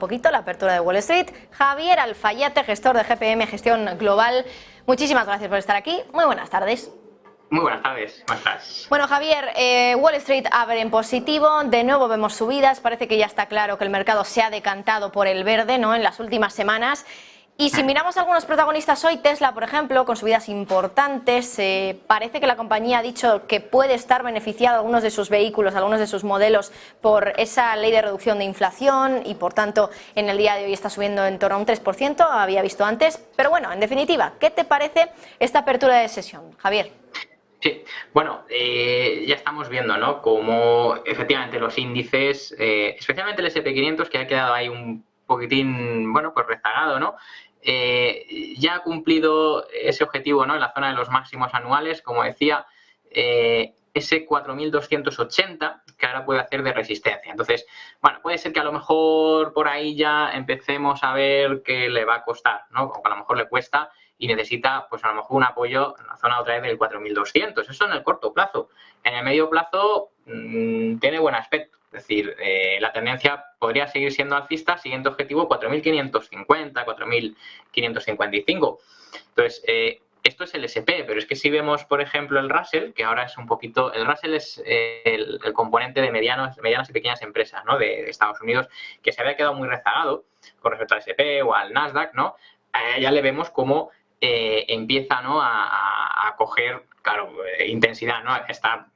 poquito la apertura de Wall Street. Javier Alfayate, gestor de GPM Gestión Global. Muchísimas gracias por estar aquí. Muy buenas tardes. Muy buenas tardes, ¿cómo estás? Bueno, Javier, Wall Street abre en positivo, de nuevo vemos subidas, parece que ya está claro que el mercado se ha decantado por el verde, ¿no?, en las últimas semanas. Y si miramos a algunos protagonistas hoy, Tesla, por ejemplo, con subidas importantes, parece que la compañía ha dicho que puede estar beneficiado algunos de sus vehículos, algunos de sus modelos, por esa ley de reducción de inflación y, por tanto, en el día de hoy está subiendo en torno a un 3%, había visto antes. Pero bueno, en definitiva, ¿qué te parece esta apertura de sesión, Javier? Sí, bueno, ya estamos viendo, ¿no?, cómo efectivamente los índices, especialmente el S&P 500, que ha quedado ahí un poquitín, bueno, pues rezagado, ¿no?, ya ha cumplido ese objetivo, ¿no?, en la zona de los máximos anuales, como decía, ese 4.280, que ahora puede hacer de resistencia. Entonces, bueno, puede ser que a lo mejor por ahí ya empecemos a ver que le va a costar, ¿no?, o que a lo mejor le cuesta y necesita, pues a lo mejor un apoyo en la zona otra vez del 4.200. Eso en el corto plazo. En el medio plazo tiene buen aspecto. Es decir, la tendencia podría seguir siendo alcista, siguiente objetivo 4.550, 4.555. Entonces, esto es el S&P, pero es que si vemos, por ejemplo, el Russell, que ahora es un poquito... El Russell es el componente de medianas y pequeñas empresas, ¿no?, de Estados Unidos, que se había quedado muy rezagado con respecto al S&P o al Nasdaq, ¿no? Ya le vemos como empieza, ¿no?, a coger, claro, intensidad, ¿no? Está,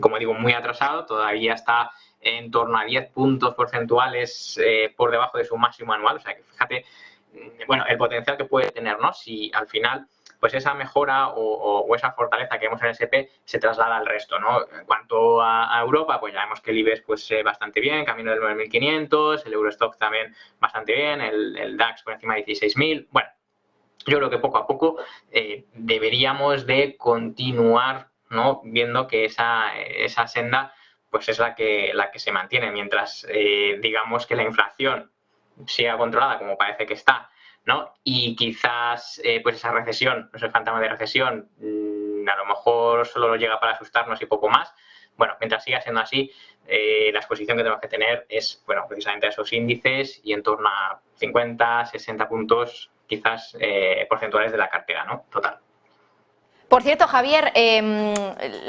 como digo, muy atrasado, todavía está en torno a 10 puntos porcentuales por debajo de su máximo anual. O sea que fíjate, bueno, el potencial que puede tener, ¿no?, si al final pues esa mejora o esa fortaleza que vemos en el S&P se traslada al resto, ¿no? En cuanto a Europa, pues ya vemos que el IBEX pues bastante bien, camino del 9.500, el Eurostoxx también bastante bien, el DAX por encima de 16.000. Bueno, yo creo que poco a poco deberíamos de continuar, ¿no?, viendo que esa senda pues es la que se mantiene, mientras digamos que la inflación siga controlada como parece que está, ¿no?, y quizás pues esa recesión, ese fantasma de recesión, a lo mejor solo llega para asustarnos y poco más. Bueno, mientras siga siendo así, la exposición que tenemos que tener es, bueno, precisamente a esos índices y en torno a 50, 60 puntos quizás porcentuales de la cartera, ¿no?, total. Por cierto, Javier,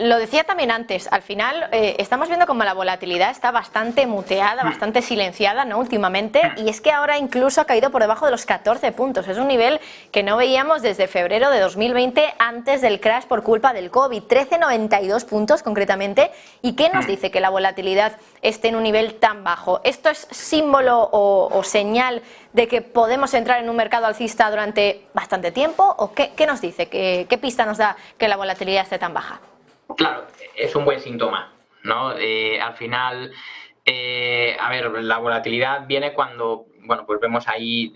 lo decía también antes, al final estamos viendo como la volatilidad está bastante muteada, bastante silenciada, ¿no?, últimamente, y es que ahora incluso ha caído por debajo de los 14 puntos. Es un nivel que no veíamos desde febrero de 2020, antes del crash por culpa del COVID, 13,92 puntos concretamente. ¿Y qué nos dice que la volatilidad esté en un nivel tan bajo? ¿Esto es símbolo o señal de que podemos entrar en un mercado alcista durante bastante tiempo? ¿O qué nos dice? ¿Qué pista nos da que la volatilidad esté tan baja? Claro, es un buen síntoma, ¿no? Al final, a ver, la volatilidad viene cuando, bueno, pues vemos ahí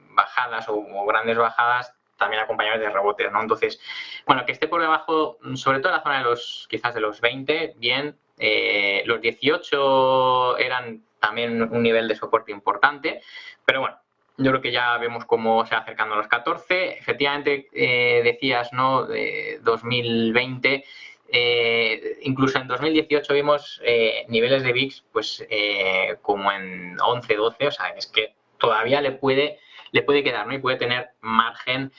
bajadas o grandes bajadas también acompañadas de rebotes, ¿no? Entonces, bueno, que esté por debajo, sobre todo en la zona de los, quizás de los 20, bien, los 18 eran también un nivel de soporte importante, pero bueno, yo creo que ya vemos cómo se va acercando a los 14. Efectivamente, decías, ¿no?, 2020, incluso en 2018 vimos niveles de VIX pues como en 11, 12, o sea, es que todavía le puede quedar, ¿no?, y puede tener margen.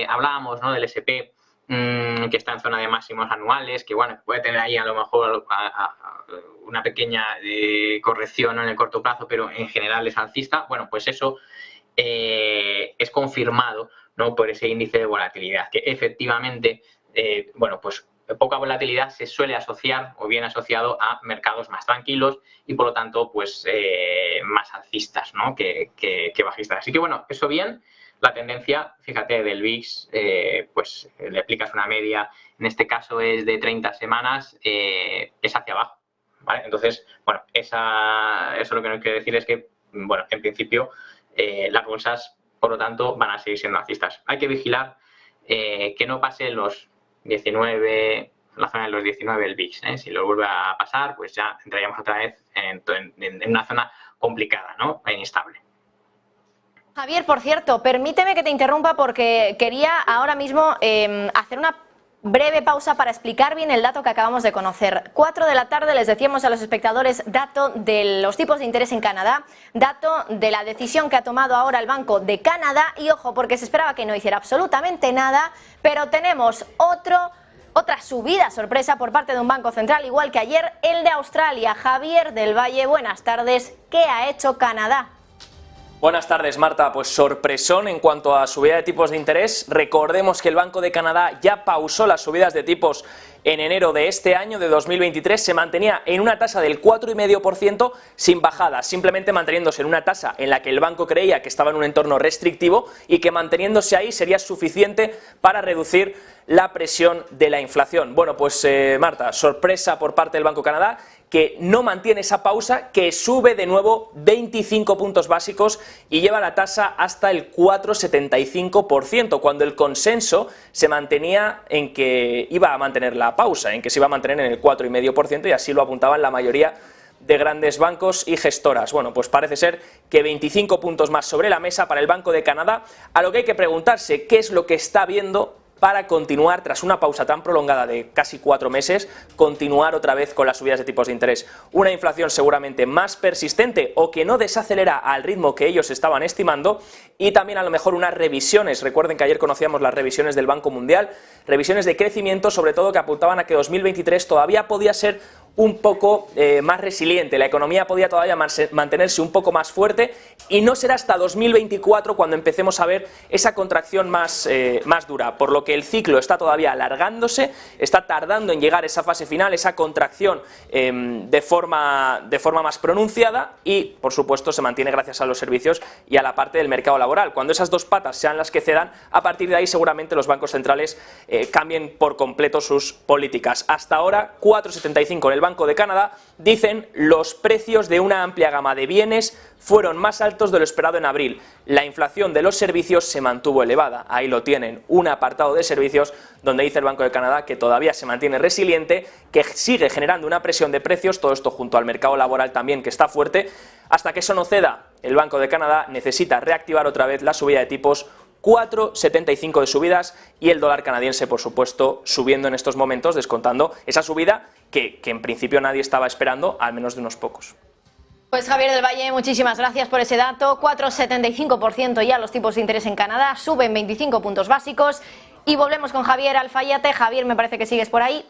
Hablábamos, ¿no?, del S&P, que está en zona de máximos anuales, que bueno, puede tener ahí a lo mejor una pequeña corrección en el corto plazo, pero en general es alcista. Bueno, pues eso es confirmado, ¿no?, por ese índice de volatilidad, que efectivamente, bueno, pues poca volatilidad se suele asociar o bien asociado a mercados más tranquilos y por lo tanto pues más alcistas, ¿no?, que bajistas. Así que bueno, eso bien. La tendencia, fíjate, del VIX, pues le aplicas una media, en este caso es de 30 semanas, es hacia abajo, ¿vale? Entonces, bueno, eso lo que no quiere decir es que, bueno, en principio las bolsas, por lo tanto, van a seguir siendo alcistas. Hay que vigilar que no pase los 19, la zona de los 19 el VIX, ¿eh? Si lo vuelve a pasar, pues ya entraríamos otra vez en una zona complicada, ¿no?, e inestable. Javier, por cierto, permíteme que te interrumpa porque quería ahora mismo hacer una Breve pausa para explicar bien el dato que acabamos de conocer. 4 de la tarde les decíamos a los espectadores dato de los tipos de interés en Canadá, dato de la decisión que ha tomado ahora el Banco de Canadá y ojo porque se esperaba que no hiciera absolutamente nada, pero tenemos otra subida sorpresa por parte de un banco central, igual que ayer el de Australia. Javier del Valle, buenas tardes. ¿Qué ha hecho Canadá? Buenas tardes, Marta. Pues sorpresón en cuanto a subida de tipos de interés. Recordemos que el Banco de Canadá ya pausó las subidas de tipos en enero de este año, de 2023. Se mantenía en una tasa del 4,5% sin bajadas, simplemente manteniéndose en una tasa en la que el banco creía que estaba en un entorno restrictivo y que manteniéndose ahí sería suficiente para reducir la presión de la inflación. Bueno, pues Marta, sorpresa por parte del Banco de Canadá, que no mantiene esa pausa, que sube de nuevo 25 puntos básicos y lleva la tasa hasta el 4,75%, cuando el consenso se mantenía en que iba a mantener la pausa, en que se iba a mantener en el 4,5%, y así lo apuntaban la mayoría de grandes bancos y gestoras. Bueno, pues parece ser que 25 puntos más sobre la mesa para el Banco de Canadá, a lo que hay que preguntarse qué es lo que está viendo para continuar, tras una pausa tan prolongada de casi 4 meses, continuar otra vez con las subidas de tipos de interés. Una inflación seguramente más persistente o que no desacelera al ritmo que ellos estaban estimando, y también a lo mejor unas revisiones. Recuerden que ayer conocíamos las revisiones del Banco Mundial, revisiones de crecimiento, sobre todo que apuntaban a que 2023 todavía podía ser un poco más resiliente, la economía podía todavía mantenerse un poco más fuerte y no será hasta 2024 cuando empecemos a ver esa contracción más dura, por lo que el ciclo está todavía alargándose, está tardando en llegar a esa fase final, esa contracción de forma más pronunciada, y por supuesto se mantiene gracias a los servicios y a la parte del mercado laboral. Cuando esas dos patas sean las que cedan, a partir de ahí seguramente los bancos centrales cambien por completo sus políticas. Hasta ahora 4,75 en el Banco de Canadá. Dicen: los precios de una amplia gama de bienes fueron más altos de lo esperado en abril. La inflación de los servicios se mantuvo elevada. Ahí lo tienen, un apartado de servicios donde dice el Banco de Canadá que todavía se mantiene resiliente, que sigue generando una presión de precios, todo esto junto al mercado laboral también, que está fuerte. Hasta que eso no ceda, el Banco de Canadá necesita reactivar otra vez la subida de tipos. 4,75 de subidas, y el dólar canadiense, por supuesto, subiendo en estos momentos, descontando esa subida que en principio nadie estaba esperando, al menos de unos pocos. Pues Javier del Valle, muchísimas gracias por ese dato. 4,75% ya los tipos de interés en Canadá, suben 25 puntos básicos. Y volvemos con Javier Alfayate. Javier, me parece que sigues por ahí.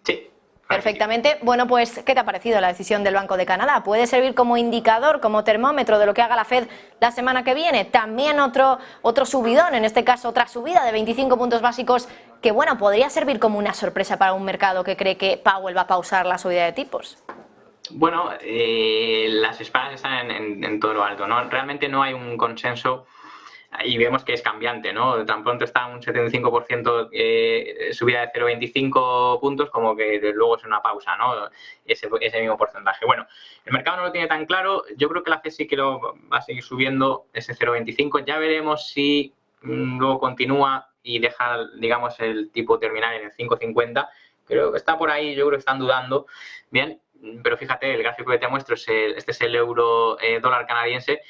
Sí. Perfectamente. Bueno, pues, ¿qué te ha parecido la decisión del Banco de Canadá? ¿Puede servir como indicador, como termómetro de lo que haga la Fed la semana que viene? También otro subidón, en este caso otra subida de 25 puntos básicos, que bueno, podría servir como una sorpresa para un mercado que cree que Powell va a pausar la subida de tipos. Bueno, las espadas están en todo lo alto, ¿no? Realmente no hay un consenso. Y vemos que es cambiante, ¿no? Tan pronto está un 75% subida de 0,25 puntos, como que luego es una pausa, ¿no? Ese mismo porcentaje. Bueno, el mercado no lo tiene tan claro. Yo creo que la FED sí que lo va a seguir subiendo, ese 0,25. Ya veremos si luego continúa y deja, digamos, el tipo terminal en el 5,50. Creo que está por ahí, yo creo que están dudando. Bien, pero fíjate, el gráfico que te muestro, este es el euro dólar canadiense.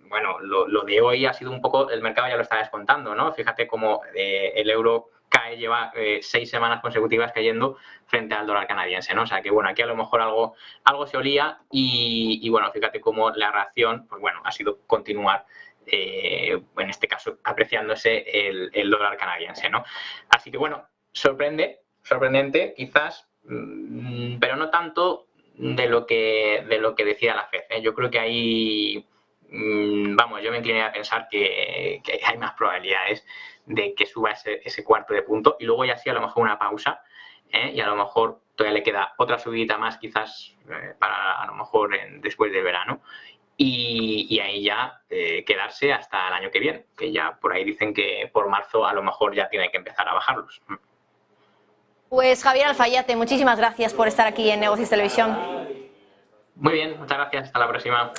Bueno, lo de hoy ha sido un poco, el mercado ya lo está descontando, ¿no? Fíjate cómo el euro cae, lleva 6 semanas consecutivas cayendo frente al dólar canadiense, ¿no? O sea que, bueno, aquí a lo mejor algo se olía y bueno, fíjate cómo la reacción, pues bueno, ha sido continuar, en este caso, apreciándose el dólar canadiense, ¿no? Así que, bueno, sorprendente, quizás, pero no tanto de lo que decía la FED, ¿eh? Yo creo que ahí... Vamos, yo me incliné a pensar que hay más probabilidades de que suba ese cuarto de punto y luego ya sí a lo mejor una pausa, y a lo mejor todavía le queda otra subidita más quizás para a lo mejor después del verano y ahí ya quedarse hasta el año que viene, que ya por ahí dicen que por marzo a lo mejor ya tiene que empezar a bajarlos. Pues Javier Alfayate, muchísimas gracias por estar aquí en Negocios Televisión. Muy bien, muchas gracias, hasta la próxima.